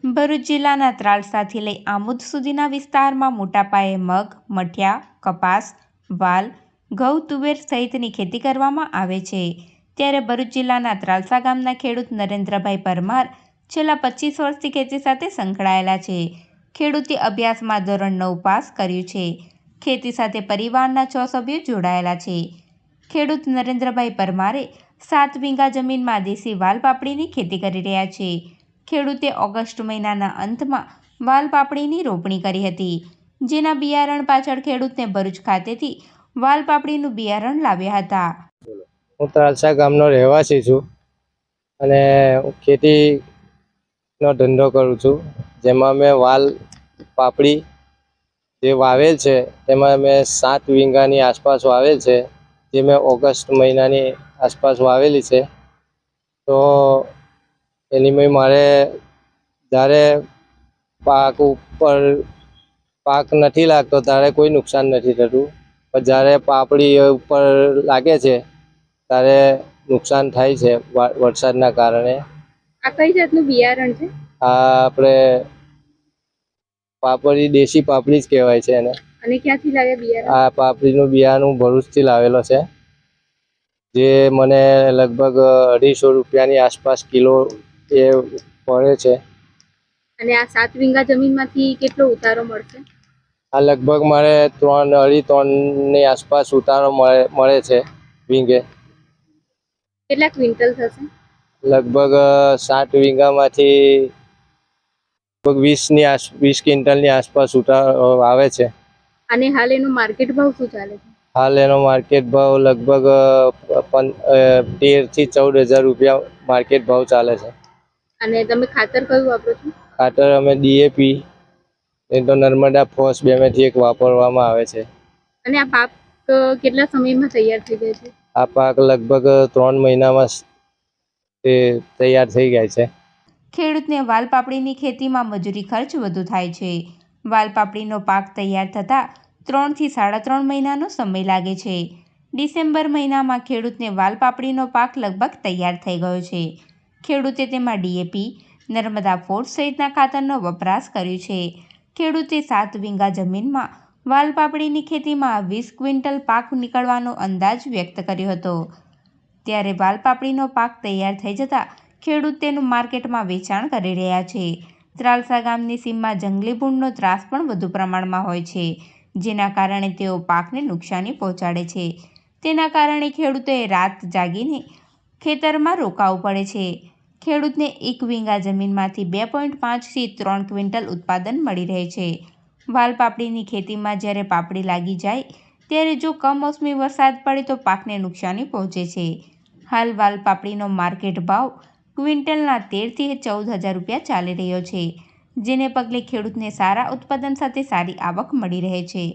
ભરૂચ જિલ્લાના ત્રાલસાથી લઈ આમોદ સુધીના વિસ્તારમાં મોટા પાયે મગ, મઠિયા, કપાસ, વાલ, ઘઉં, તુવેર સહિતની ખેતી કરવામાં આવે છે. ત્યારે ભરૂચ જિલ્લાના ત્રાલસા ગામના ખેડૂત નરેન્દ્રભાઈ પરમાર છેલ્લા 25 વર્ષથી ખેતી સાથે સંકળાયેલા છે. ખેડૂતે અભ્યાસમાં ધોરણ 9 પાસ કર્યું છે. ખેતી સાથે પરિવારના 6 સભ્યો જોડાયેલા છે. ખેડૂત નરેન્દ્રભાઈ પરમારે 7 વીઘા જમીનમાં દેશી વાલ પાપડીની ખેતી કરી રહ્યા છે. ખેડૂતે ઓગસ્ટ મહિનાના અંતમાં વાલ પાપડીની રોપણી કરી હતી, જેના બિયારણ પાછળ ખેડૂતને ભરૂચ ખાતેથી વાલ પાપડીનું બિયારણ લાવ્યા હતા. હું ત્રાલસા ગામનો રહેવાસી છું અને ખેતીનો ધંધો કરું છું, જેમાં મેં વાલ પાપડી જે વાવેલ છે તેમાં મેં 7 વીઘાની આસપાસ વાવેલ છે, જે મેં ઓગસ્ટ મહિનાની આસપાસ વાવેલી છે. તો એની મેં મારે જ્યારે પાક નથી લાગતો ત્યારે કોઈ નુકસાન નથી થતું, પણ જ્યારે પાપડી ઉપર લાગે છે ત્યારે નુકસાન થાય છે વરસાદના કારણે. આ કઈ જાતનું બિયારણ છે? આ આપણે પાપડી દેશી પાપડી જ કહેવાય છે એને. અને ક્યાંથી લાવ્યા બિયારણ? આ પાપડીનું બિયારણ હું ભરૂચથી લાવેલો છે, જે મને લગભગ 250 રૂપિયાની આસપાસ કિલો એ પડે છે. અને આ 7 વીઘા જમીનમાંથી કેટલો ઉતારો મળશે? આ લગભગ મારે 3.5 ની આસપાસ ઉતારો મળે છે વીઘે. કેટલા ક્વિન્ટલ થશે? લગભગ 7 વીઘામાંથી લગભગ 20 ક્વિન્ટલની આસપાસ ઉતારો આવે છે. અને હાલ એનો માર્કેટ ભાવ શું ચાલે છે? હાલ એનો માર્કેટ ભાવ લગભગ 13 થી 14 હજાર રૂપિયા માર્કેટ ભાવ ચાલે છે. અને તમે ખાતર કયું વાપરો છો? ખાતર અમે ડીએપી એ તો નર્મદા ફોસ બેમાંથી એક વાપરવામાં આવે છે. અને આ પાક કેટલા સમયમાં તૈયાર થઈ જાય છે? આ પાક લગભગ 3 મહિનામાં તે તૈયાર થઈ જાય છે. ખેડૂતને વાલ પાપડીની ખેતીમાં મજૂરી ખર્ચ વધુ થાય છે. વાલ પાપડીનો પાક તૈયાર થતાં 3 થી 3.5 મહિનાનો સમય લાગે છે. ડિસેમ્બર મહિનામાં ખેડૂતને વાલ પાપડીનો પાક લગભગ તૈયાર થઈ ગયો છે. ખેડૂતે તેમાં ડીએપી, નર્મદા ફોર્સ સહિતના ખાતરનો વપરાશ કર્યો છે. ખેડૂતે 7 વીઘા જમીનમાં વાલ પાપડીની ખેતીમાં 20 ક્વિન્ટલ પાક નીકળવાનો અંદાજ વ્યક્ત કર્યો હતો. ત્યારે વાલ પાપડીનો પાક તૈયાર થઈ જતાં ખેડૂત તેનું માર્કેટમાં વેચાણ કરી રહ્યા છે. ત્રાલસા ગામની સીમમાં જંગલી ભૂંડનો ત્રાસ પણ વધુ પ્રમાણમાં હોય છે, જેના કારણે તેઓ પાકને નુકસાની પહોંચાડે છે. તેના કારણે ખેડૂતોએ રાત જાગીને ખેતરમાં રોકાવું પડે છે. ખેડૂતને 1 વીઘા જમીનમાંથી 2.5 થી 3 ક્વિન્ટલ ઉત્પાદન મળી રહે છે. વાલ પાપડીની ખેતીમાં જ્યારે પાપડી લાગી જાય ત્યારે જો કમોસમી વરસાદ પડે તો પાકને નુકસાની પહોંચે છે. હાલ વાલ પાપડીનો માર્કેટ ભાવ ક્વિન્ટલના 13 થી 14 હજાર રૂપિયા ચાલી રહ્યો છે, જેને પગલે ખેડૂતને સારા ઉત્પાદન સાથે સારી આવક મળી રહે છે.